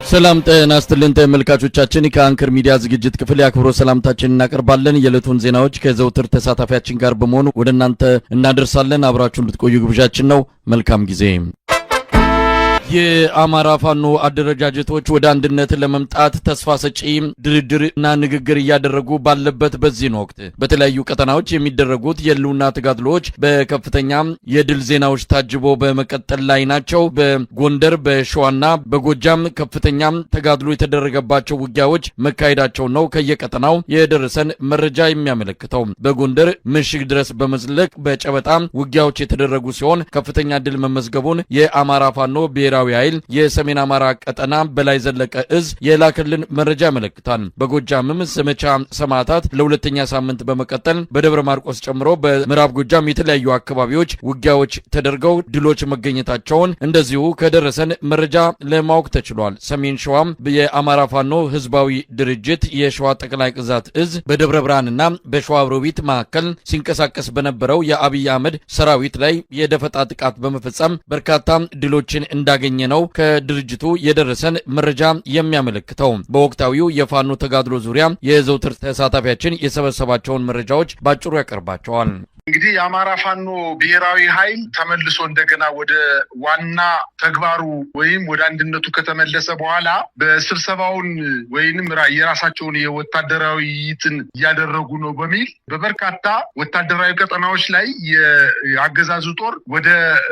ሰላም ጤና ይስጥልን ተመልካቾቻችን ከአንከር ሚዲያ ዝግጅት ክፍል ያክብሮ ሰላምታችንን እናቀርባለን። የዕለቱን ዜናዎች ከዘውትር ተሳታፊያችን ጋር በመሆን ወደ እናንተ እናደርሳለን። አብራችሁን ልትቆዩ ግብዣችን ነው። መልካም ጊዜ። የአማራ ፋኖ አደረጃጀቶች ወደ አንድነት ለመምጣት ተስፋ ሰጪ ድርድርና ንግግር እያደረጉ ባለበት በዚህ ወቅት በተለያዩ ቀጠናዎች የሚደረጉት የህልውና ተጋድሎዎች በከፍተኛ የድል ዜናዎች ታጅቦ በመቀጠል ላይ ናቸው። በጎንደር በሸዋና በጎጃም ከፍተኛ ተጋድሎ የተደረገባቸው ውጊያዎች መካሄዳቸው ነው ከየቀጠናው የደረሰን መረጃ የሚያመለክተው። በጎንደር ምሽግ ድረስ በመዝለቅ በጨበጣ ውጊያዎች የተደረጉ ሲሆን ከፍተኛ ድል መመዝገቡን የአማራ ፋኖ ብሔራዊ ኃይል የሰሜን አማራ ቀጠና በላይ ዘለቀ እዝ የላከልን መረጃ ያመለክታል። በጎጃምም ዘመቻ ሰማዕታት ለሁለተኛ ሳምንት በመቀጠል በደብረ ማርቆስ ጨምሮ በምዕራብ ጎጃም የተለያዩ አካባቢዎች ውጊያዎች ተደርገው ድሎች መገኘታቸውን እንደዚሁ ከደረሰን መረጃ ለማወቅ ተችሏል። ሰሜን ሸዋም የአማራ ፋኖ ህዝባዊ ድርጅት የሸዋ ጠቅላይ ግዛት እዝ በደብረ ብርሃንና በሸዋሮቢት መካከል ሲንቀሳቀስ በነበረው የአብይ አህመድ ሰራዊት ላይ የደፈጣ ጥቃት በመፈጸም በርካታ ድሎችን እንዳገኘ ነው ከድርጅቱ የደረሰን መረጃ የሚያመለክተው። በወቅታዊው የፋኖ ተጋድሎ ዙሪያ የዘውትር ተሳታፊያችን የሰበሰባቸውን መረጃዎች ባጭሩ ያቀርባቸዋል። እንግዲህ የአማራ ፋኖ ብሔራዊ ኃይል ተመልሶ እንደገና ወደ ዋና ተግባሩ ወይም ወደ አንድነቱ ከተመለሰ በኋላ በስብሰባውን ወይንም የራሳቸውን የወታደራዊ ይትን እያደረጉ ነው በሚል በበርካታ ወታደራዊ ቀጠናዎች ላይ የአገዛዙ ጦር ወደ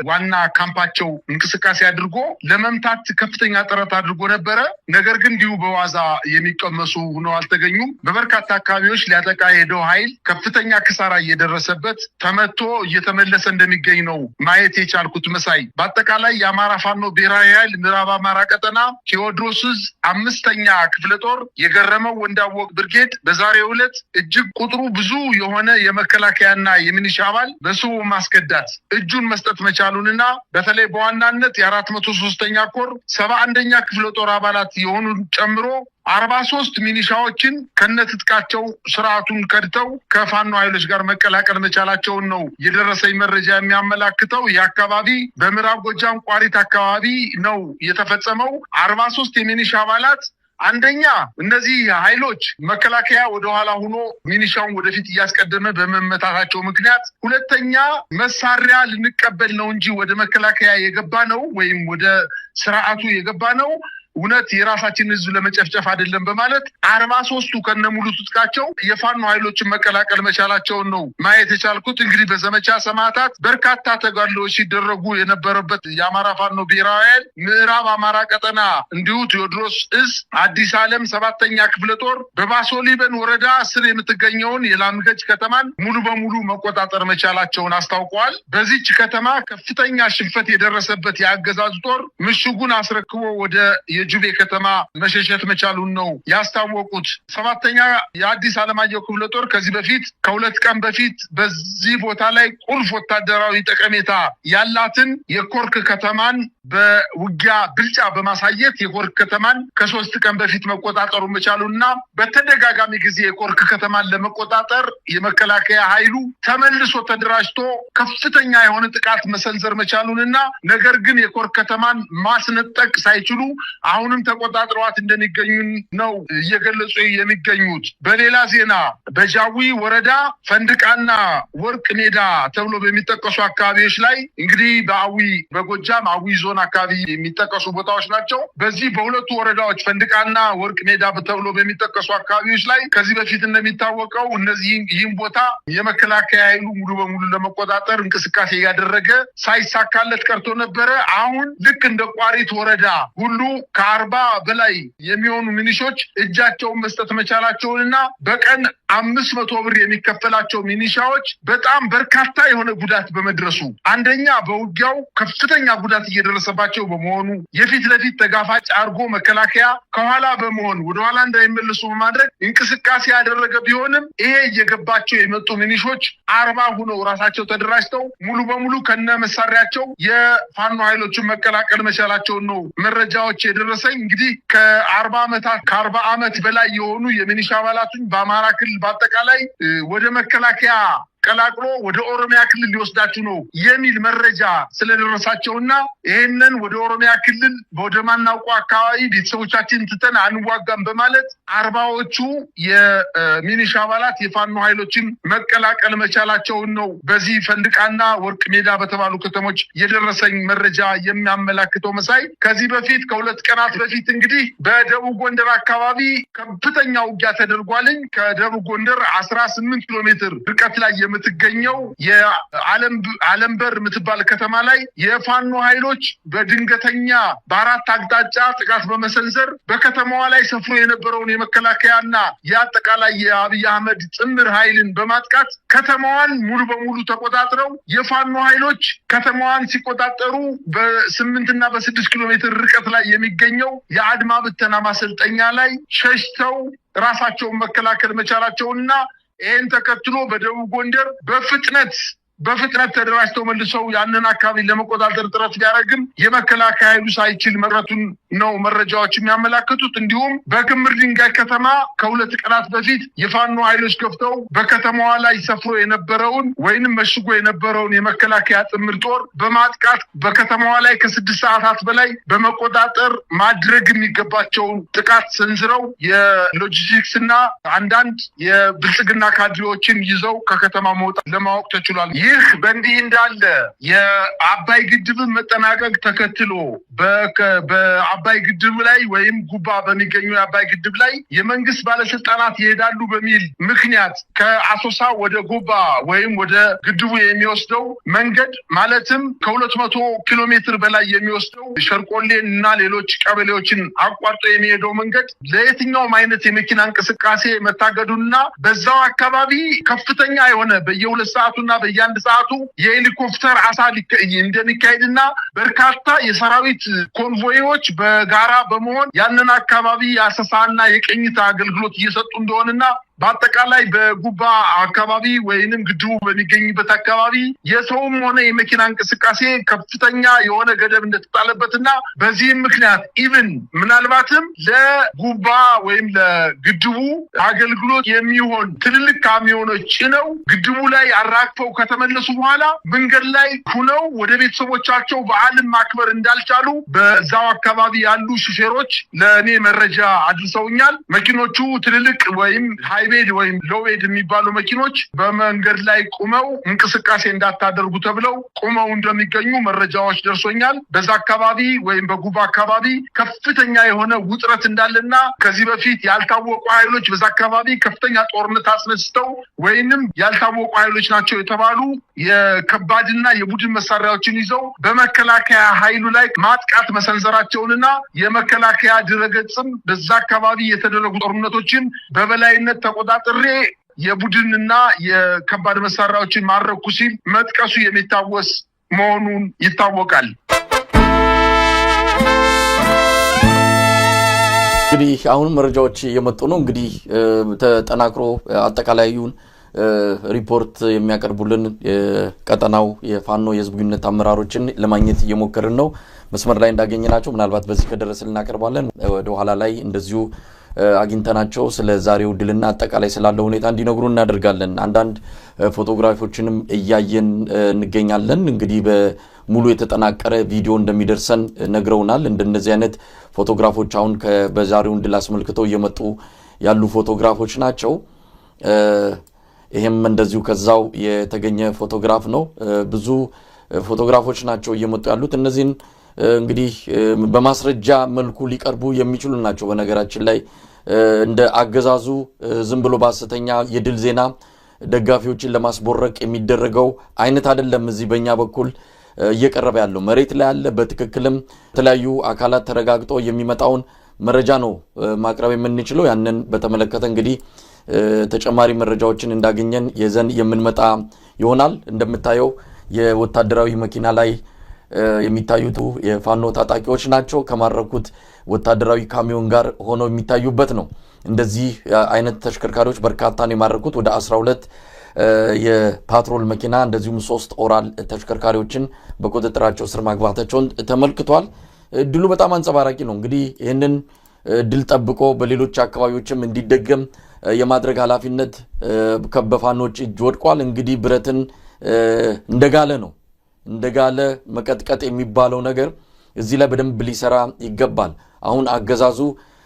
ዋና ካምፓቸው እንቅስቃሴ አድርጎ ለመምታት ከፍተኛ ጥረት አድርጎ ነበረ። ነገር ግን እንዲሁ በዋዛ የሚቀመሱ ሆነው አልተገኙም። በበርካታ አካባቢዎች ሊያጠቃ የሄደው ኃይል ከፍተኛ ክሳራ እየደረሰበት ተመቶ እየተመለሰ እንደሚገኝ ነው ማየት የቻልኩት። መሳይ በአጠቃላይ የአማራ ፋኖ ብሔራዊ ኃይል ምዕራብ አማራ ቀጠና ቴዎድሮስ ዕዝ 5ኛ ክፍለ ጦር የገረመው ወንዳወቅ ብርጌድ በዛሬው ዕለት እጅግ ቁጥሩ ብዙ የሆነ የመከላከያና የሚኒሻ አባል በስሙ ማስከዳት እጁን መስጠት መቻሉንና በተለይ በዋናነት የ403ኛ ኮር 71ኛ ክፍለ ጦር አባላት የሆኑ ጨምሮ 43 ሚኒሻዎችን ከነትጥቃቸው ስርዓቱን ከድተው ከፋኖ ኃይሎች ጋር መቀላቀል መቻላቸውን ነው የደረሰኝ መረጃ የሚያመላክተው። የአካባቢ በምዕራብ ጎጃም ቋሪት አካባቢ ነው የተፈጸመው። 43 የሚኒሻ አባላት አንደኛ እነዚህ ኃይሎች መከላከያ ወደኋላ ሆኖ ሚኒሻውን ወደፊት እያስቀደመ በመመታታቸው ምክንያት፣ ሁለተኛ መሳሪያ ልንቀበል ነው እንጂ ወደ መከላከያ የገባ ነው ወይም ወደ ስርዓቱ የገባ ነው እውነት የራሳችን ህዝብ ለመጨፍጨፍ አይደለም በማለት 43ቱ ከነሙሉ ትጥቃቸው የፋኖ ኃይሎችን መቀላቀል መቻላቸውን ነው ማየት የቻልኩት። እንግዲህ በዘመቻ ሰማዕታት በርካታ ተጋድሎዎች ሲደረጉ የነበረበት የአማራ ፋኖ ብሔራዊ ኃይል ምዕራብ አማራ ቀጠና እንዲሁ ቴዎድሮስ ዕዝ አዲስ ዓለም 7ኛ ክፍለ ጦር በባሶሊበን ወረዳ ስር የምትገኘውን የላምገጭ ከተማን ሙሉ በሙሉ መቆጣጠር መቻላቸውን አስታውቀዋል። በዚች ከተማ ከፍተኛ ሽንፈት የደረሰበት የአገዛዙ ጦር ምሽጉን አስረክቦ ወደ የጁቤ ከተማ መሸሸት መቻሉን ነው ያስታወቁት። 7ኛ የአዲስ ዓለማየሁ ክፍለ ጦር ከዚህ በፊት ከሁለት ቀን በፊት በዚህ ቦታ ላይ ቁልፍ ወታደራዊ ጠቀሜታ ያላትን የኮርክ ከተማን በውጊያ ብልጫ በማሳየት የኮርክ ከተማን ከ3 ቀን በፊት መቆጣጠሩ መቻሉና በተደጋጋሚ ጊዜ የኮርክ ከተማን ለመቆጣጠር የመከላከያ ኃይሉ ተመልሶ ተደራጅቶ ከፍተኛ የሆነ ጥቃት መሰንዘር መቻሉንና ነገር ግን የኮርክ ከተማን ማስነጠቅ ሳይችሉ አሁንም ተቆጣጥረዋት እንደሚገኙ ነው እየገለጹ የሚገኙት። በሌላ ዜና በጃዊ ወረዳ ፈንድቃና ወርቅ ሜዳ ተብሎ በሚጠቀሱ አካባቢዎች ላይ እንግዲህ በአዊ በጎጃም አዊ ዞን አካባቢ የሚጠቀሱ ቦታዎች ናቸው። በዚህ በሁለቱ ወረዳዎች ፈንድቃና ወርቅ ሜዳ ተብሎ በሚጠቀሱ አካባቢዎች ላይ ከዚህ በፊት እንደሚታወቀው ይህን ቦታ የመከላከያ ኃይሉ ሙሉ በሙሉ ለመቆጣጠር እንቅስቃሴ ያደረገ ሳይሳካለት ቀርቶ ነበረ። አሁን ልክ እንደ ቋሪት ወረዳ ሁሉ ከ40 በላይ የሚሆኑ ሚኒሾች እጃቸውን መስጠት መቻላቸውንና በቀን 500 ብር የሚከፈላቸው ሚኒሻዎች በጣም በርካታ የሆነ ጉዳት በመድረሱ አንደኛ በውጊያው ከፍተኛ ጉዳት እየደረሰባቸው በመሆኑ የፊት ለፊት ተጋፋጭ አርጎ መከላከያ ከኋላ በመሆን ወደኋላ እንዳይመለሱ በማድረግ እንቅስቃሴ ያደረገ ቢሆንም ይሄ እየገባቸው የመጡ ሚኒሾች 40 ሆነው ራሳቸው ተደራጅተው ሙሉ በሙሉ ከነ መሳሪያቸው የፋኖ ኃይሎችን መቀላቀል መቻላቸውን ነው መረጃዎች የደረሰኝ። እንግዲህ ከ40 ዓመት በላይ የሆኑ የሚኒሻ አባላቱን በአማራ ክልል በአጠቃላይ ወደ መከላከያ ቀላቅሎ ወደ ኦሮሚያ ክልል ሊወስዳችሁ ነው የሚል መረጃ ስለደረሳቸውና ይሄንን ወደ ኦሮሚያ ክልል ወደ ማናውቀው አካባቢ ቤተሰቦቻችን ትተን አንዋጋም በማለት 40ዎቹ የሚኒሻ አባላት የፋኖ ኃይሎችን መቀላቀል መቻላቸውን ነው በዚህ ፈንድቃና ወርቅ ሜዳ በተባሉ ከተሞች የደረሰኝ መረጃ የሚያመላክተው። መሳይ ከዚህ በፊት ከሁለት ቀናት በፊት እንግዲህ በደቡብ ጎንደር አካባቢ ከፍተኛ ውጊያ ተደርጓልኝ። ከደቡብ ጎንደር 18 ኪሎ ሜትር ርቀት ላይ የምትገኘው የዓለምበር የምትባል ከተማ ላይ የፋኖ ኃይሎች በድንገተኛ በአራት አቅጣጫ ጥቃት በመሰንዘር በከተማዋ ላይ ሰፍሮ የነበረውን የመከላከያና የአጠቃላይ የአብይ አህመድ ጥምር ኃይልን በማጥቃት ከተማዋን ሙሉ በሙሉ ተቆጣጥረው የፋኖ ኃይሎች ከተማዋን ሲቆጣጠሩ በ8 እና በ6 ኪሎ ሜትር ርቀት ላይ የሚገኘው የአድማ ብተና ማሰልጠኛ ላይ ሸሽተው ራሳቸውን መከላከል መቻላቸውንና ይህን ተከትሎ በደቡብ ጎንደር በፍጥነት ተደራጅተው መልሰው ያንን አካባቢ ለመቆጣጠር ጥረት ቢያደርግም የመከላከያ ኃይሉ ሳይችል መቅረቱን ነው መረጃዎች የሚያመላክቱት። እንዲሁም በክምር ድንጋይ ከተማ ከሁለት ቀናት በፊት የፋኖ ኃይሎች ገፍተው በከተማዋ ላይ ሰፍሮ የነበረውን ወይንም መሽጎ የነበረውን የመከላከያ ጥምር ጦር በማጥቃት በከተማዋ ላይ ከ6 ሰዓታት በላይ በመቆጣጠር ማድረግ የሚገባቸውን ጥቃት ሰንዝረው የሎጂስቲክስ እና አንዳንድ የብልጽግና ካድሬዎችን ይዘው ከከተማ መውጣት ለማወቅ ተችሏል። ይህ በእንዲህ እንዳለ የአባይ ግድብን መጠናቀቅ ተከትሎ በአባይ ግድብ ላይ ወይም ጉባ በሚገኘው የአባይ ግድብ ላይ የመንግስት ባለስልጣናት ይሄዳሉ በሚል ምክንያት ከአሶሳ ወደ ጉባ ወይም ወደ ግድቡ የሚወስደው መንገድ ማለትም ከ200 ኪሎ ሜትር በላይ የሚወስደው ሸርቆሌን እና ሌሎች ቀበሌዎችን አቋርጦ የሚሄደው መንገድ ለየትኛውም አይነት የመኪና እንቅስቃሴ መታገዱና በዛው አካባቢ ከፍተኛ የሆነ በየ2 ሰዓቱና በየ1 ሰዓቱ የሄሊኮፕተር አሳ እንደሚካሄድና በርካታ የሰራዊት ኮንቮዮች በጋራ በመሆን ያንን አካባቢ የአሰሳና የቅኝት አገልግሎት እየሰጡ እንደሆነና በአጠቃላይ በጉባ አካባቢ ወይንም ግድቡ በሚገኝበት አካባቢ የሰውም ሆነ የመኪና እንቅስቃሴ ከፍተኛ የሆነ ገደብ እንደተጣለበትና በዚህም ምክንያት ኢቭን ምናልባትም ለጉባ ወይም ለግድቡ አገልግሎት የሚሆን ትልልቅ ካሚዮኖች ጭነው ግድቡ ላይ አራግፈው ከተመለሱ በኋላ መንገድ ላይ ሁነው ወደ ቤተሰቦቻቸው በዓልን ማክበር እንዳልቻሉ በዛው አካባቢ ያሉ ሹፌሮች ለእኔ መረጃ አድርሰውኛል። መኪኖቹ ትልልቅ ወይም ሃይቤድ ወይም ሎዌድ የሚባሉ መኪኖች በመንገድ ላይ ቁመው እንቅስቃሴ እንዳታደርጉ ተብለው ቁመው እንደሚገኙ መረጃዎች ደርሶኛል። በዛ አካባቢ ወይም በጉባ አካባቢ ከፍተኛ የሆነ ውጥረት እንዳለና ከዚህ በፊት ያልታወቁ ኃይሎች በዛ አካባቢ ከፍተኛ ጦርነት አስነስተው ወይንም ያልታወቁ ኃይሎች ናቸው የተባሉ የከባድና የቡድን መሳሪያዎችን ይዘው በመከላከያ ኃይሉ ላይ ማጥቃት መሰንዘራቸውንና የመከላከያ ድረገጽም በዛ አካባቢ የተደረጉ ጦርነቶችን በበላይነት ተቆጣጥሬ የቡድንና የከባድ መሳሪያዎችን ማረኩ ሲል መጥቀሱ የሚታወስ መሆኑን ይታወቃል። እንግዲህ አሁን መረጃዎች እየመጡ ነው። እንግዲህ ተጠናክሮ አጠቃላዩን ሪፖርት የሚያቀርቡልን ቀጠናው የፋኖ የህዝብ ግንኙነት አመራሮችን ለማግኘት እየሞከርን ነው። መስመር ላይ እንዳገኘናቸው ምናልባት በዚህ ከደረሰልን እናቀርባለን። ወደ ኋላ ላይ እንደዚሁ አግኝተናቸው ስለ ዛሬው ድልና አጠቃላይ ስላለው ሁኔታ እንዲነግሩ እናደርጋለን። አንዳንድ ፎቶግራፎችንም እያየን እንገኛለን። እንግዲህ በሙሉ የተጠናቀረ ቪዲዮ እንደሚደርሰን ነግረውናል። እንደነዚህ አይነት ፎቶግራፎች አሁን በዛሬው ድል አስመልክተው እየመጡ ያሉ ፎቶግራፎች ናቸው። ይሄም እንደዚሁ ከዛው የተገኘ ፎቶግራፍ ነው። ብዙ ፎቶግራፎች ናቸው እየመጡ ያሉት። እነዚህን እንግዲህ በማስረጃ መልኩ ሊቀርቡ የሚችሉ ናቸው። በነገራችን ላይ እንደ አገዛዙ ዝም ብሎ ባሰተኛ የድል ዜና ደጋፊዎችን ለማስቦረቅ የሚደረገው አይነት አይደለም። እዚህ በእኛ በኩል እየቀረበ ያለው መሬት ላይ ያለ በትክክልም የተለያዩ አካላት ተረጋግጦ የሚመጣውን መረጃ ነው ማቅረብ የምንችለው። ያንን በተመለከተ እንግዲህ ተጨማሪ መረጃዎችን እንዳገኘን የዘን የምንመጣ ይሆናል። እንደምታየው የወታደራዊ መኪና ላይ የሚታዩት የፋኖ ታጣቂዎች ናቸው። ከማረኩት ወታደራዊ ካሚዮን ጋር ሆነው የሚታዩበት ነው። እንደዚህ አይነት ተሽከርካሪዎች በርካታ ነው የማረኩት። ወደ 12 የፓትሮል መኪና እንደዚሁም 3 ኦራል ተሽከርካሪዎችን በቁጥጥራቸው ስር ማግባታቸውን ተመልክቷል። ድሉ በጣም አንጸባራቂ ነው። እንግዲህ ይህንን ድል ጠብቆ በሌሎች አካባቢዎችም እንዲደገም የማድረግ ኃላፊነት በፋኖች እጅ ወድቋል። እንግዲህ ብረትን እንደጋለ ነው እንደጋለ መቀጥቀጥ የሚባለው ነገር እዚህ ላይ በደንብ ሊሰራ ይገባል። አሁን አገዛዙ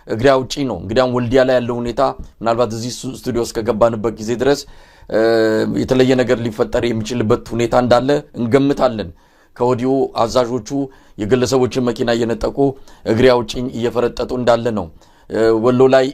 እግሬ አውጪ ነው። እንግዲያም ወልዲያ ላይ ያለው ሁኔታ ምናልባት እዚህ ስቱዲዮ ውስጥ ከገባንበት ጊዜ ድረስ የተለየ ነገር ሊፈጠር የሚችልበት ሁኔታ እንዳለ እንገምታለን። ከወዲሁ አዛዦቹ የግለሰቦችን መኪና እየነጠቁ እግሬ አውጪኝ እየፈረጠጡ እንዳለ ነው። ወሎ ላይ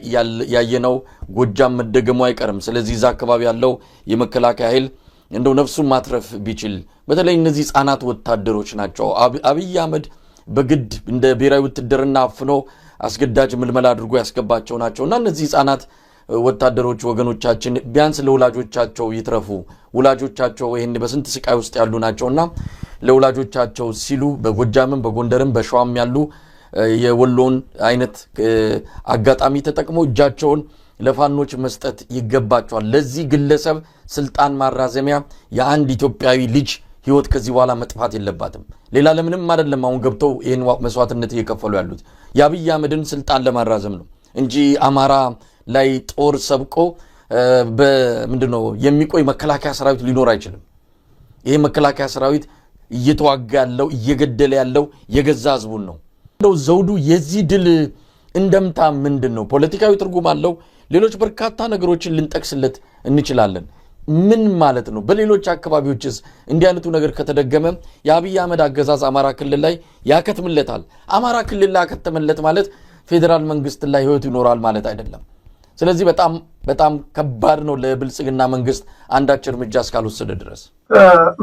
ያየነው ጎጃም መደገሙ አይቀርም። ስለዚህ እዛ አካባቢ ያለው የመከላከያ ኃይል እንደው ነፍሱን ማትረፍ ቢችል በተለይ እነዚህ ህፃናት ወታደሮች ናቸው። አብይ አህመድ በግድ እንደ ብሔራዊ ውትድርና አፍኖ አስገዳጅ ምልመላ አድርጎ ያስገባቸው ናቸውና እነዚህ ህፃናት ወታደሮች ወገኖቻችን ቢያንስ ለወላጆቻቸው ይትረፉ። ወላጆቻቸው ይሄን በስንት ስቃይ ውስጥ ያሉ ናቸውና ለወላጆቻቸው ሲሉ በጎጃምም በጎንደርም በሸዋም ያሉ የወሎን አይነት አጋጣሚ ተጠቅመው እጃቸውን ለፋኖች መስጠት ይገባቸዋል። ለዚህ ግለሰብ ስልጣን ማራዘሚያ የአንድ ኢትዮጵያዊ ልጅ ህይወት ከዚህ በኋላ መጥፋት የለባትም። ሌላ ለምንም አይደለም። አሁን ገብተው ይሄን መስዋዕትነት እየከፈሉ ያሉት የአብይ አህመድን ስልጣን ለማራዘም ነው እንጂ አማራ ላይ ጦር ሰብቆ በምንድነው የሚቆይ መከላከያ ሰራዊት ሊኖር አይችልም። ይሄ መከላከያ ሰራዊት እየተዋጋ ያለው እየገደለ ያለው የገዛ ህዝቡን ነው። እንደው ዘውዱ የዚህ ድል እንደምታ ምንድነው? ፖለቲካዊ ትርጉም አለው። ሌሎች በርካታ ነገሮችን ልንጠቅስለት እንችላለን። ምን ማለት ነው? በሌሎች አካባቢዎችስ እንዲህ አይነቱ ነገር ከተደገመ የአብይ አህመድ አገዛዝ አማራ ክልል ላይ ያከትምለታል። አማራ ክልል ላይ ያከተመለት ማለት ፌደራል መንግስት ላይ ህይወት ይኖራል ማለት አይደለም። ስለዚህ በጣም ከባድ ነው ለብልጽግና መንግስት አንዳች እርምጃ እስካልወሰደ ድረስ።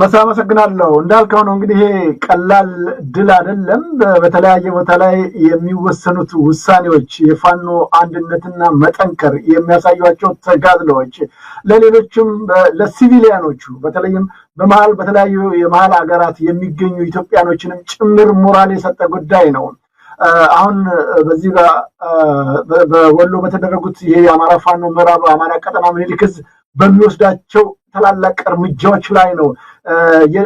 መሳመሰግናለሁ። እንዳልከው ነው እንግዲህ ቀላል ድል አይደለም። በተለያየ ቦታ ላይ የሚወሰኑት ውሳኔዎች የፋኖ አንድነትና መጠንከር የሚያሳዩቸው ተጋድሎዎች ለሌሎችም ለሲቪሊያኖቹ በተለይም በተለያዩ የመሃል ሀገራት የሚገኙ ኢትዮጵያኖችንም ጭምር ሞራል የሰጠ ጉዳይ ነው። አሁን በዚህ በወሎ በተደረጉት የአማራ ፋኖ ምዕራብ አማራ ቀጠና ምኒልክ ዕዝ በሚወስዳቸው ታላላቅ እርምጃዎች ላይ ነው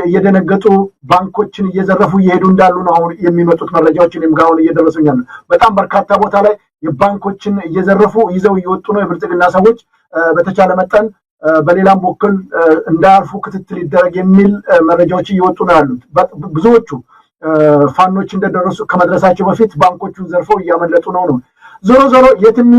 እየደነገጡ ባንኮችን እየዘረፉ እየሄዱ እንዳሉ ነው አሁን የሚመጡት መረጃዎች። እኔም ጋር አሁን እየደረሱኛል። በጣም በርካታ ቦታ ላይ የባንኮችን እየዘረፉ ይዘው እየወጡ ነው የብልጽግና ሰዎች። በተቻለ መጠን በሌላም በኩል እንዳያልፉ ክትትል ይደረግ የሚል መረጃዎች እየወጡ ነው ያሉት። ብዙዎቹ ፋኖች እንደደረሱ ከመድረሳቸው በፊት ባንኮቹን ዘርፈው እያመለጡ ነው። ዞሮ ዞሮ የትም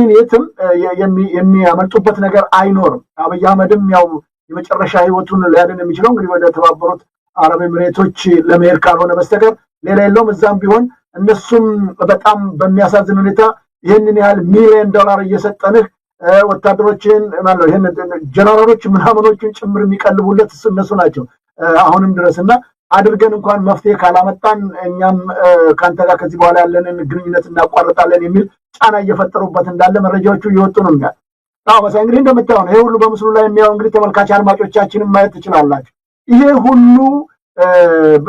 የሚያመልጡበት ነገር አይኖርም። አብይ አህመድም ያው የመጨረሻ ህይወቱን ሊያድን የሚችለው እንግዲህ ወደ ተባበሩት አረብ ኤሚሬቶች ለመሄድ ካልሆነ በስተቀር ሌላ የለውም። እዛም ቢሆን እነሱም በጣም በሚያሳዝን ሁኔታ ይህንን ያህል $1,000,000 እየሰጠንህ ወታደሮችን ማለት ይሄን ጀነራሎች ምናምኖችን ጭምር የሚቀልቡለት እነሱ ናቸው አሁንም ድረስና አድርገን እንኳን መፍትሄ ካላመጣን እኛም ካንተ ጋር ከዚህ በኋላ ያለንን ግንኙነት እናቋርጣለን የሚል ጫና እየፈጠሩበት እንዳለ መረጃዎቹ እየወጡ ነው። በሳ እንግዲህ እንደምታየው ይሄ ሁሉ በምስሉ ላይ የሚያው እንግዲህ ተመልካች አድማጮቻችንን ማየት ትችላላችሁ። ይሄ ሁሉ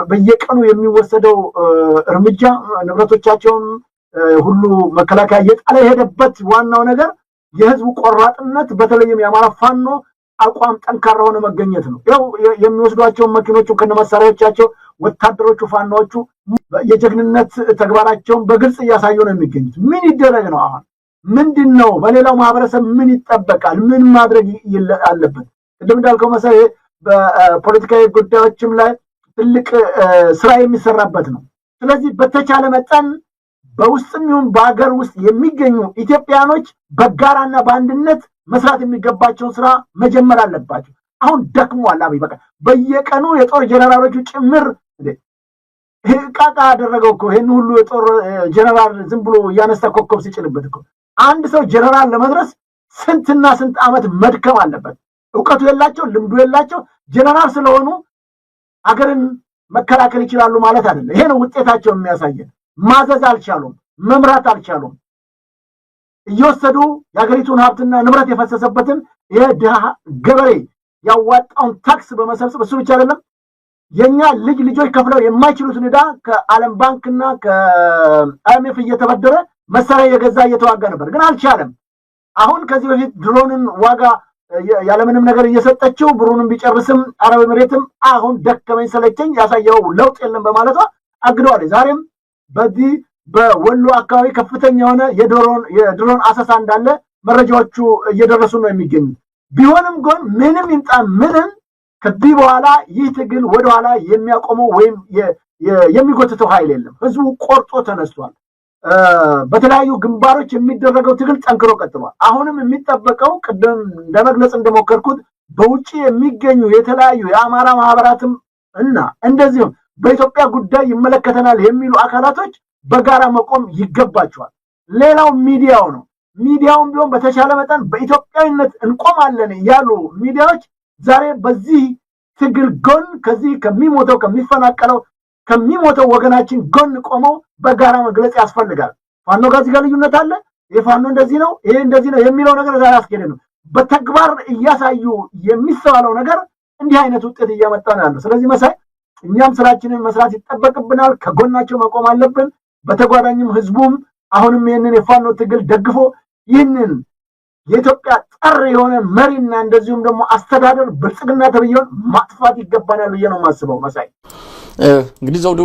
በየቀኑ የሚወሰደው እርምጃ ንብረቶቻቸውን ሁሉ መከላከያ እየጣለ የሄደበት ዋናው ነገር የህዝቡ ቆራጥነት በተለይም የአማራ ፋኖ አቋም ጠንካራ ሆነ መገኘት ነው። ያው የሚወስዷቸው መኪኖቹ ከነመሳሪያዎቻቸው ወታደሮቹ ፋኖቹ የጀግንነት ተግባራቸውን በግልጽ እያሳዩ ነው የሚገኙት። ምን ይደረግ ነው አሁን? ምንድነው በሌላው ማህበረሰብ ምን ይጠበቃል? ምን ማድረግ አለበት? ቅድም እንዳልከው መሰለ በፖለቲካዊ ጉዳዮችም ላይ ትልቅ ስራ የሚሰራበት ነው። ስለዚህ በተቻለ መጠን በውስጥም ይሁን በአገር ውስጥ የሚገኙ ኢትዮጵያኖች በጋራና በአንድነት መስራት የሚገባቸው ስራ መጀመር አለባቸው። አሁን ደክሟል አብይ በቃ በየቀኑ የጦር ጀነራሎቹ ጭምር ቃቃ አደረገው እኮ ይሄን ሁሉ የጦር ጀነራል ዝም ብሎ ያነሳ ኮከብ ሲጭልበት እኮ አንድ ሰው ጀነራል ለመድረስ ስንትና ስንት ዓመት መድከም አለበት። ዕውቀቱ የላቸው ልምዱ የላቸው ጀነራል ስለሆኑ አገርን መከላከል ይችላሉ ማለት አይደለም። ይሄ ነው ውጤታቸው የሚያሳየን። ማዘዝ አልቻሉም፣ መምራት አልቻሉም። እየወሰዱ የሀገሪቱን ሀብትና ንብረት የፈሰሰበትን የድሃ ገበሬ ያዋጣውን ታክስ በመሰብሰብ እሱ ብቻ አይደለም የኛ ልጆች ከፍለው የማይችሉትን ዕዳ ከዓለም ባንክና ከአይኤምኤፍ እየተበደረ መሳሪያ የገዛ እየተዋጋ ነበር፣ ግን አልቻለም። አሁን ከዚህ በፊት ድሮንን ዋጋ ያለምንም ነገር እየሰጠችው ብሩንም ቢጨርስም አረብ ኤሚሬትም አሁን ደከመኝ ሰለቸኝ ያሳየው ለውጥ የለም በማለቷ አግደዋል። ዛሬም በዚህ በወሎ አካባቢ ከፍተኛ የሆነ የድሮን አሰሳ እንዳለ መረጃዎቹ እየደረሱ ነው የሚገኙት። ቢሆንም ግን ምንም ይምጣ ምንም ከዚህ በኋላ ይህ ትግል ወደኋላ የሚያቆመው ወይም የሚጎትተው ኃይል የለም። ህዝቡ ቆርጦ ተነስቷል። በተለያዩ ግንባሮች የሚደረገው ትግል ጠንክሮ ቀጥሏል። አሁንም የሚጠበቀው ቅድም ለመግለጽ እንደሞከርኩት በውጪ የሚገኙ የተለያዩ የአማራ ማህበራትም እና እንደዚሁም በኢትዮጵያ ጉዳይ ይመለከተናል የሚሉ አካላቶች በጋራ መቆም ይገባቸዋል። ሌላው ሚዲያው ነው። ሚዲያውም ቢሆን በተቻለ መጠን በኢትዮጵያዊነት እንቆማለን ያሉ ሚዲያዎች ዛሬ በዚህ ትግል ጎን ከዚህ ከሚሞተው ከሚፈናቀለው ከሚሞተው ወገናችን ጎን ቆመው በጋራ መግለጽ ያስፈልጋል። ፋኖ ጋር እዚህ ጋር ልዩነት አለ፣ የፋኖ እንደዚህ ነው ይሄ እንደዚህ ነው የሚለው ነገር ዛሬ አስኬደን በተግባር እያሳዩ የሚሰዋለው ነገር እንዲህ አይነት ውጤት እያመጣ ነው ያለው። ስለዚህ መሳይ እኛም ስራችንን መስራት ይጠበቅብናል። ከጎናቸው መቆም አለብን። በተጓዳኝም ህዝቡም አሁንም ይህንን የፋኖ ትግል ደግፎ ይህንን የኢትዮጵያ ጸር የሆነ መሪና እንደዚሁም ደግሞ አስተዳደር ብልጽግና ተብየውን ማጥፋት ይገባናል ብዬ ነው የማስበው። መሳይ እንግዲህ ዘውዱ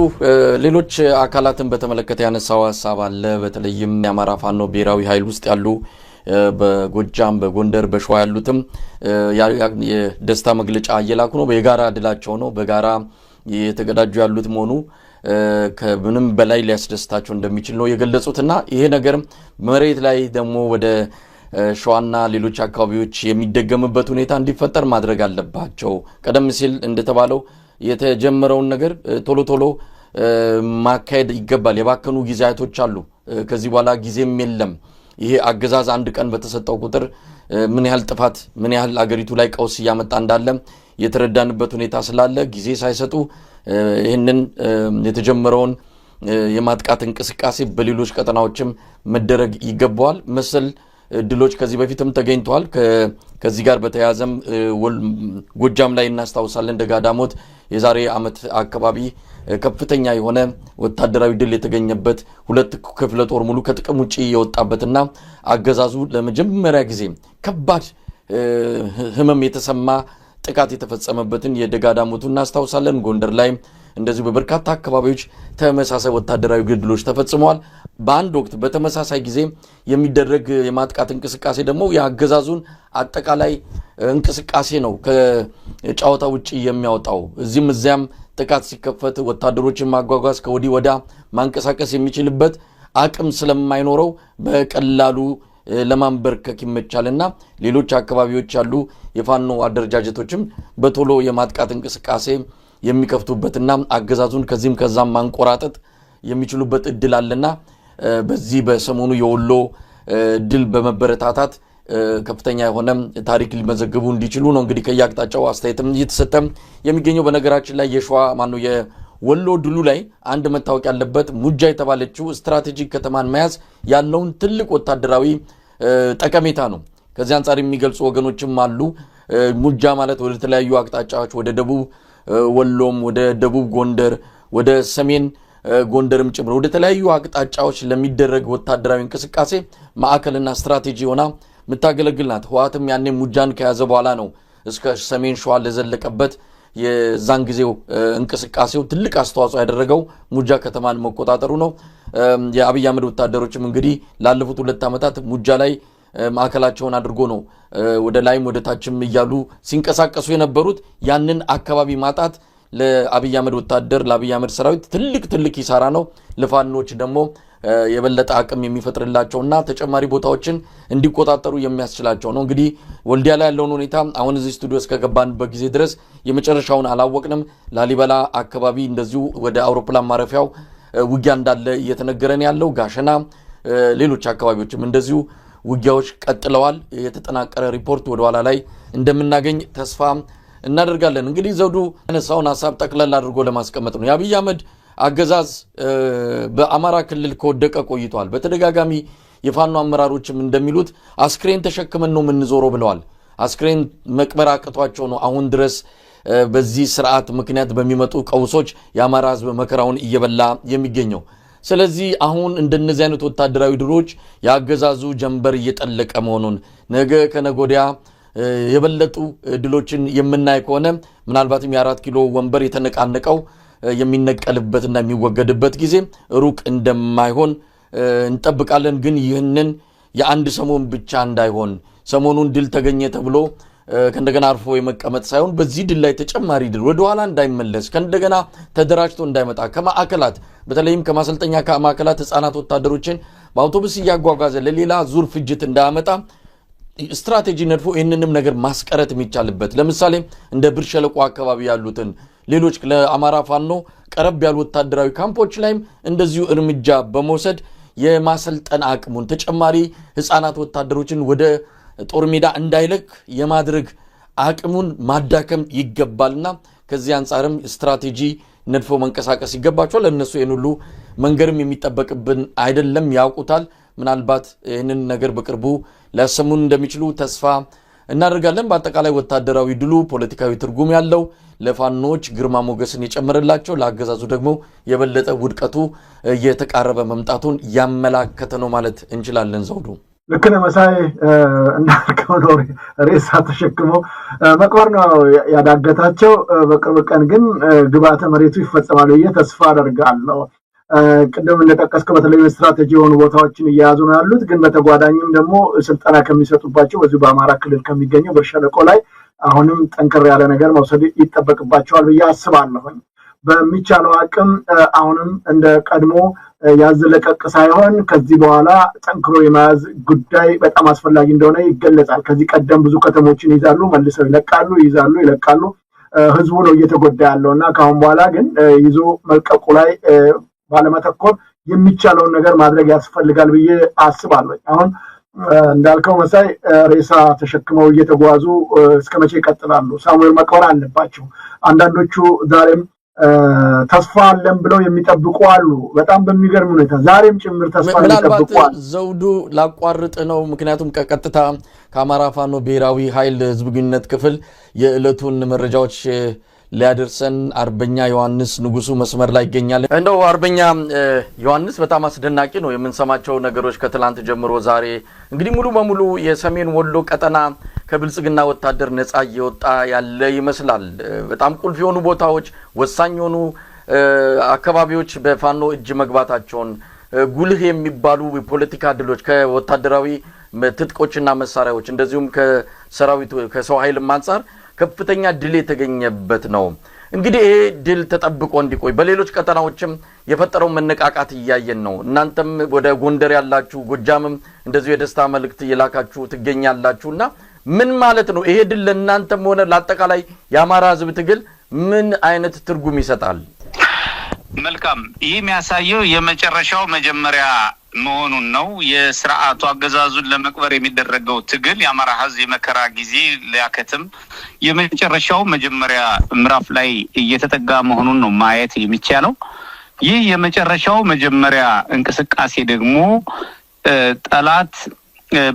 ሌሎች አካላትን በተመለከተ ያነሳው ሐሳብ አለ። በተለይም የአማራ ፋኖ ብሔራዊ ኃይል ውስጥ ያሉ በጎጃም በጎንደር በሸዋ ያሉትም የደስታ መግለጫ እየላኩ ነው። በጋራ ድላቸው ነው በጋራ የተገዳጁ ያሉት መሆኑ ከምንም በላይ ሊያስደስታቸው እንደሚችል ነው የገለጹትና ይሄ ነገር መሬት ላይ ደግሞ ወደ ሸዋና ሌሎች አካባቢዎች የሚደገምበት ሁኔታ እንዲፈጠር ማድረግ አለባቸው። ቀደም ሲል እንደተባለው የተጀመረውን ነገር ቶሎ ቶሎ ማካሄድ ይገባል። የባከኑ ጊዜያቶች አሉ። ከዚህ በኋላ ጊዜም የለም። ይሄ አገዛዝ አንድ ቀን በተሰጠው ቁጥር ምን ያህል ጥፋት ምን ያህል አገሪቱ ላይ ቀውስ እያመጣ እንዳለ የተረዳንበት ሁኔታ ስላለ ጊዜ ሳይሰጡ ይህንን የተጀመረውን የማጥቃት እንቅስቃሴ በሌሎች ቀጠናዎችም መደረግ ይገባዋል። መሰል ድሎች ከዚህ በፊትም ተገኝተዋል። ከዚህ ጋር በተያያዘም ጎጃም ላይ እናስታውሳለን። ደጋዳሞት የዛሬ ዓመት አካባቢ ከፍተኛ የሆነ ወታደራዊ ድል የተገኘበት 2 ክፍለ ጦር ሙሉ ከጥቅም ውጪ የወጣበትና አገዛዙ ለመጀመሪያ ጊዜ ከባድ ህመም የተሰማ ጥቃት የተፈጸመበትን የደጋዳሞቱ እናስታውሳለን። ጎንደር ላይ እንደዚህ በበርካታ አካባቢዎች ተመሳሳይ ወታደራዊ ግድሎች ተፈጽመዋል። በአንድ ወቅት በተመሳሳይ ጊዜ የሚደረግ የማጥቃት እንቅስቃሴ ደግሞ የአገዛዙን አጠቃላይ እንቅስቃሴ ነው ከጨዋታ ውጪ የሚያወጣው። እዚህም እዚያም ጥቃት ሲከፈት ወታደሮችን ማጓጓዝ ከወዲህ ወዳ ማንቀሳቀስ የሚችልበት አቅም ስለማይኖረው በቀላሉ ለማንበርከክ ይመቻልና ሌሎች አካባቢዎች ያሉ የፋኖ አደረጃጀቶችም በቶሎ የማጥቃት እንቅስቃሴ የሚከፍቱበትና አገዛዙን ከዚህም ከዛም ማንቆራጠጥ የሚችሉበት እድል አለና በዚህ በሰሞኑ የወሎ ድል በመበረታታት ከፍተኛ የሆነ ታሪክ ሊመዘግቡ እንዲችሉ ነው እንግዲህ ከያቅጣጫው አስተያየትም እየተሰጠ የሚገኘው። በነገራችን ላይ የወሎ ድሉ ላይ አንድ መታወቅ ያለበት ሙጃ የተባለችው ስትራቴጂክ ከተማን መያዝ ያለውን ትልቅ ወታደራዊ ጠቀሜታ ነው። ከዚህ አንጻር የሚገልጹ ወገኖችም አሉ። ሙጃ ማለት ወደ ተለያዩ አቅጣጫዎች ወደ ደቡብ ወሎም ወደ ደቡብ ጎንደር ወደ ሰሜን ጎንደርም ጭምር ወደ ተለያዩ አቅጣጫዎች ለሚደረግ ወታደራዊ እንቅስቃሴ ማዕከልና ስትራቴጂ ሆና የምታገለግል ናት። ህወሓትም ያኔ ሙጃን ከያዘ በኋላ ነው እስከ ሰሜን ሸዋ ለዘለቀበት የዛን ጊዜው እንቅስቃሴው ትልቅ አስተዋጽኦ ያደረገው ሙጃ ከተማን መቆጣጠሩ ነው። የአብይ አህመድ ወታደሮችም እንግዲህ ላለፉት 2 ዓመታት ሙጃ ላይ ማዕከላቸውን አድርጎ ነው ወደ ላይም ወደ ታችም እያሉ ሲንቀሳቀሱ የነበሩት። ያንን አካባቢ ማጣት ለአብይ አህመድ ወታደር ለአብይ አህመድ ሰራዊት ትልቅ ኪሳራ ነው። ለፋኖች ደግሞ የበለጠ አቅም የሚፈጥርላቸውና ተጨማሪ ቦታዎችን እንዲቆጣጠሩ የሚያስችላቸው ነው። እንግዲህ ወልዲያ ላይ ያለውን ሁኔታ አሁን እዚህ ስቱዲዮ እስከገባንበት ጊዜ ድረስ የመጨረሻውን አላወቅንም። ላሊበላ አካባቢ እንደዚሁ ወደ አውሮፕላን ማረፊያው ውጊያ እንዳለ እየተነገረን ያለው ጋሸና፣ ሌሎች አካባቢዎችም እንደዚሁ ውጊያዎች ቀጥለዋል። የተጠናቀረ ሪፖርት ወደ ኋላ ላይ እንደምናገኝ ተስፋ እናደርጋለን። እንግዲህ ዘውዱ ያነሳውን ሐሳብ ጠቅለል አድርጎ ለማስቀመጥ ነው። የአብይ አህመድ አገዛዝ በአማራ ክልል ከወደቀ ቆይቷል። በተደጋጋሚ የፋኖ አመራሮችም እንደሚሉት አስክሬን ተሸክመን ነው የምንዞረው ብለዋል። አስክሬን መቅበር አቅቷቸው ነው አሁን ድረስ በዚህ ስርዓት ምክንያት በሚመጡ ቀውሶች የአማራ ሕዝብ መከራውን እየበላ የሚገኘው። ስለዚህ አሁን እንደነዚህ አይነት ወታደራዊ ድሎች የአገዛዙ ጀንበር እየጠለቀ መሆኑን ነገ ከነጎዲያ የበለጡ ድሎችን የምናይ ከሆነ ምናልባትም የ4 ኪሎ ወንበር የተነቃነቀው የሚነቀልበትና የሚወገድበት ጊዜ ሩቅ እንደማይሆን እንጠብቃለን። ግን ይህንን የአንድ ሰሞን ብቻ እንዳይሆን ሰሞኑን ድል ተገኘ ተብሎ ከእንደገና አርፎ የመቀመጥ ሳይሆን በዚህ ድል ላይ ተጨማሪ ድል ወደ ኋላ እንዳይመለስ ከእንደገና ተደራጅቶ እንዳይመጣ ከማዕከላት በተለይም ከማሰልጠኛ ከማዕከላት ህፃናት ወታደሮችን በአውቶቡስ እያጓጓዘ ለሌላ ዙር ፍጅት እንዳያመጣ ስትራቴጂ ነድፎ ይህንንም ነገር ማስቀረት የሚቻልበት ለምሳሌ እንደ ብር ሸለቆ አካባቢ ያሉትን ሌሎች ለአማራ ፋኖ ቀረብ ያሉ ወታደራዊ ካምፖች ላይም እንደዚሁ እርምጃ በመውሰድ የማሰልጠን አቅሙን ተጨማሪ ህፃናት ወታደሮችን ወደ ጦር ሜዳ እንዳይለክ የማድረግ አቅሙን ማዳከም ይገባልና ከዚህ አንፃርም ስትራቴጂ ነድፎ መንቀሳቀስ ይገባቸዋል። ለነሱ ይሄን ሁሉ መንገርም የሚጠበቅብን አይደለም ያውቁታል። ምናልባት ይህንን ነገር በቅርቡ ሊያሰሙን እንደሚችሉ ተስፋ እናደርጋለን። በአጠቃላይ ወታደራዊ ድሉ ፖለቲካዊ ትርጉም ያለው ለፋኖች ግርማ ሞገስን የጨመረላቸው ለአገዛዙ ደግሞ የበለጠ ውድቀቱ እየተቃረበ መምጣቱን ያመላከተ ነው ማለት እንችላለን። ዘውዱ ልክ ነህ መሳይ፣ እንዳልከው ነው ሬሳ ተሸክመው መቅበር ነው ያዳገታቸው። በቅርብ ቀን ግን ግብዓተ መሬቱ ይፈጸማል ብዬ ተስፋ አደርጋለሁ። ቅድም እንደጠቀስከው በተለይ ስትራቴጂ የሆኑ ቦታዎችን እየያዙ ነው ያሉት። ግን በተጓዳኝም ደግሞ ስልጠና ከሚሰጡባቸው በዚሁ በአማራ ክልል ከሚገኘው ብር ሸለቆ ላይ አሁንም ጠንከር ያለ ነገር መውሰድ ይጠበቅባቸዋል ብዬ አስባለሁኝ። በሚቻለው አቅም አሁንም እንደ ቀድሞ ያዝለቀቅ ሳይሆን ከዚህ በኋላ ጠንክሮ የመያዝ ጉዳይ በጣም አስፈላጊ እንደሆነ ይገለጻል። ከዚህ ቀደም ብዙ ከተሞችን ይዛሉ፣ መልሰው ይለቃሉ፣ ይዛሉ፣ ይለቃሉ። ህዝቡ ነው እየተጎዳ ያለው እና ከአሁን በኋላ ግን ይዞ መልቀቁ ላይ ባለመተኮር የሚቻለውን ነገር ማድረግ ያስፈልጋል ብዬ አስባለሁ። አሁን እንዳልከው መሳይ ሬሳ ተሸክመው እየተጓዙ እስከ መቼ ይቀጥላሉ? ሳሙኤል መቅበር አለባቸው። አንዳንዶቹ ዛሬም ተስፋ አለን ብለው የሚጠብቁ አሉ። በጣም በሚገርም ሁኔታ ዛሬም ጭምር ተስፋ የሚጠብቁ አሉ። ዘውዱ ላቋርጥ ነው፣ ምክንያቱም ከቀጥታ ከአማራ ፋኖ ብሔራዊ ኃይል ህዝብ ግንኙነት ክፍል የዕለቱን መረጃዎች ሊያደርሰን አርበኛ ዮሐንስ ንጉሱ መስመር ላይ ይገኛል። እንደው አርበኛ ዮሐንስ በጣም አስደናቂ ነው የምንሰማቸው ነገሮች ከትላንት ጀምሮ ዛሬ እንግዲህ ሙሉ በሙሉ የሰሜን ወሎ ቀጠና ከብልጽግና ወታደር ነፃ እየወጣ ያለ ይመስላል። በጣም ቁልፍ የሆኑ ቦታዎች፣ ወሳኝ የሆኑ አካባቢዎች በፋኖ እጅ መግባታቸውን ጉልህ የሚባሉ ፖለቲካ ድሎች ከወታደራዊ ትጥቆችና መሳሪያዎች እንደዚሁም ከሰራዊቱ ከሰው ኃይል አንፃር ከፍተኛ ድል የተገኘበት ነው። እንግዲህ ይሄ ድል ተጠብቆ እንዲቆይ በሌሎች ቀጠናዎችም የፈጠረው መነቃቃት እያየን ነው። እናንተም ወደ ጎንደር ያላችሁ ጎጃምም እንደዚሁ የደስታ መልእክት እየላካችሁ ትገኛላችሁና ምን ማለት ነው ይሄ ድል ለእናንተም ሆነ ለአጠቃላይ የአማራ ህዝብ ትግል ምን አይነት ትርጉም ይሰጣል? መልካም፣ ይህ የሚያሳየው የመጨረሻው መጀመሪያ መሆኑን ነው። የስርዓቱ አገዛዙን ለመቅበር የሚደረገው ትግል የአማራ ህዝብ የመከራ ጊዜ ሊያከትም የመጨረሻው መጀመሪያ ምዕራፍ ላይ እየተጠጋ መሆኑን ነው ማየት የሚቻለው። ይህ የመጨረሻው መጀመሪያ እንቅስቃሴ ደግሞ ጠላት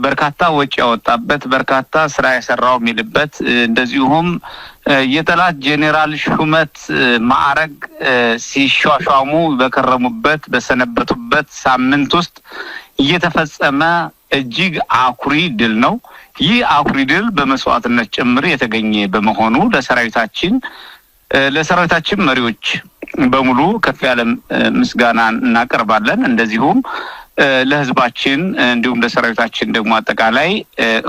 በርካታ ወጪ ያወጣበት በርካታ ስራ የሰራው የሚልበት እንደዚሁም የጠላት ጄኔራል ሹመት ማዕረግ ሲሿሿሙ በከረሙበት በሰነበቱበት ሳምንት ውስጥ እየተፈጸመ እጅግ አኩሪ ድል ነው። ይህ አኩሪ ድል በመስዋዕትነት ጭምር የተገኘ በመሆኑ ለሰራዊታችን መሪዎች በሙሉ ከፍ ያለ ምስጋና እናቀርባለን። እንደዚሁም ለህዝባችን እንዲሁም ለሰራዊታችን ደግሞ አጠቃላይ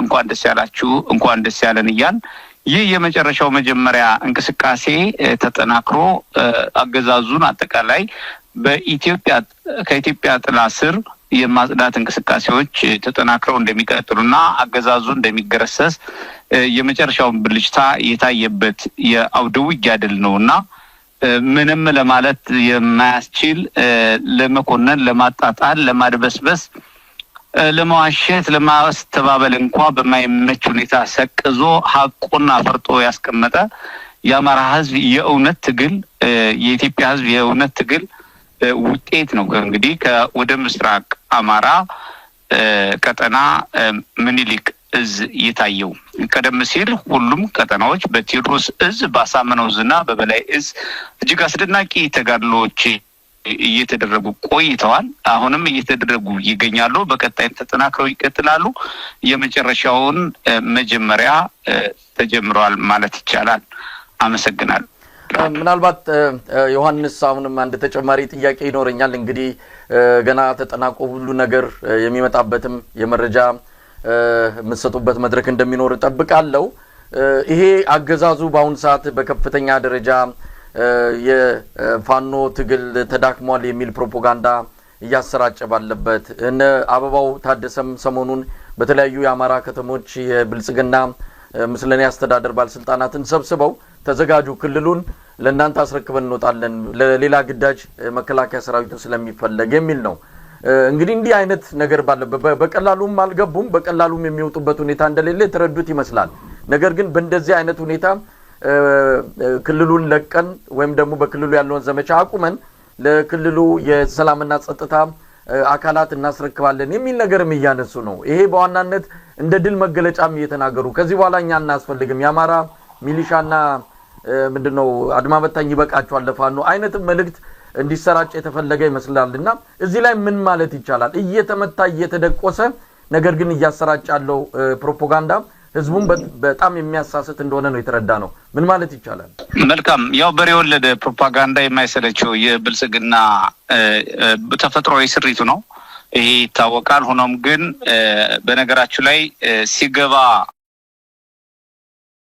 እንኳን ደስ ያላችሁ እንኳን ደስ ያለን እያልን ይህ የመጨረሻው መጀመሪያ እንቅስቃሴ ተጠናክሮ አገዛዙን አጠቃላይ ከኢትዮጵያ ጥላ ስር የማጽዳት እንቅስቃሴዎች ተጠናክረው እንደሚቀጥሉና አገዛዙ እንደሚገረሰስ የመጨረሻውን ብልጭታ የታየበት የአውደ ውጊያ ድል ነውና ምንም ለማለት የማያስችል ለመኮነን ለማጣጣል ለማድበስበስ ለማዋሸት ለማስተባበል እንኳን በማይመች ሁኔታ ሰቅዞ ሐቁን አፈርጦ ያስቀመጠ የአማራ ህዝብ የእውነት ትግል የኢትዮጵያ ህዝብ የእውነት ትግል ውጤት ነው። እንግዲህ ከወደ ምስራቅ አማራ ቀጠና ምኒልክ እዝ የታየው ቀደም ሲል ሁሉም ቀጠናዎች በቴዎድሮስ እዝ ባሳመነው ዝና በበላይ እዝ እጅግ አስደናቂ ተጋድሎች እየተደረጉ ቆይተዋል። አሁንም እየተደረጉ ይገኛሉ። በቀጣይ ተጠናክረው ይቀጥላሉ። የመጨረሻውን መጀመሪያ ተጀምሯል ማለት ይቻላል። አመሰግናለሁ። ምናልባት ዮሐንስ አሁንም አንድ ተጨማሪ ጥያቄ ይኖረኛል። እንግዲህ ገና ተጠናቆ ሁሉ ነገር የሚመጣበትም የመረጃ የምትሰጡበት መድረክ እንደሚኖር እጠብቃለሁ። ይሄ አገዛዙ በአሁን ሰዓት በከፍተኛ ደረጃ የፋኖ ትግል ተዳክሟል የሚል ፕሮፓጋንዳ እያሰራጨ ባለበት እነ አበባው ታደሰም ሰሞኑን በተለያዩ የአማራ ከተሞች የብልጽግና ምስለኔ አስተዳደር ባለስልጣናትን ሰብስበው ተዘጋጁ፣ ክልሉን ለእናንተ አስረክበን እንወጣለን፣ ለሌላ ግዳጅ መከላከያ ሰራዊቱ ስለሚፈለግ የሚል ነው። እንግዲህ እንዲህ አይነት ነገር ባለበት በቀላሉም አልገቡም፣ በቀላሉም የሚወጡበት ሁኔታ እንደሌለ የተረዱት ይመስላል። ነገር ግን በእንደዚህ አይነት ሁኔታ ክልሉን ለቀን ወይም ደግሞ በክልሉ ያለውን ዘመቻ አቁመን ለክልሉ የሰላምና ጸጥታ አካላት እናስረክባለን የሚል ነገርም እያነሱ ነው። ይሄ በዋናነት እንደ ድል መገለጫም እየተናገሩ ከዚህ በኋላ እኛ እናስፈልግም የአማራ ሚሊሻና ምንድነው አድማ በታኝ ይበቃቸዋል ለፋኖ አይነት መልእክት እንዲሰራጭ የተፈለገ ይመስላልና እዚህ ላይ ምን ማለት ይቻላል? እየተመታ እየተደቆሰ ነገር ግን እያሰራጭ ያለው ፕሮፓጋንዳ ህዝቡን በጣም የሚያሳስት እንደሆነ ነው የተረዳ ነው። ምን ማለት ይቻላል? መልካም ያው በሬ ወለደ ፕሮፓጋንዳ የማይሰለቸው የብልጽግና ተፈጥሯዊ ስሪቱ ነው። ይሄ ይታወቃል። ሆኖም ግን በነገራችሁ ላይ ሲገባ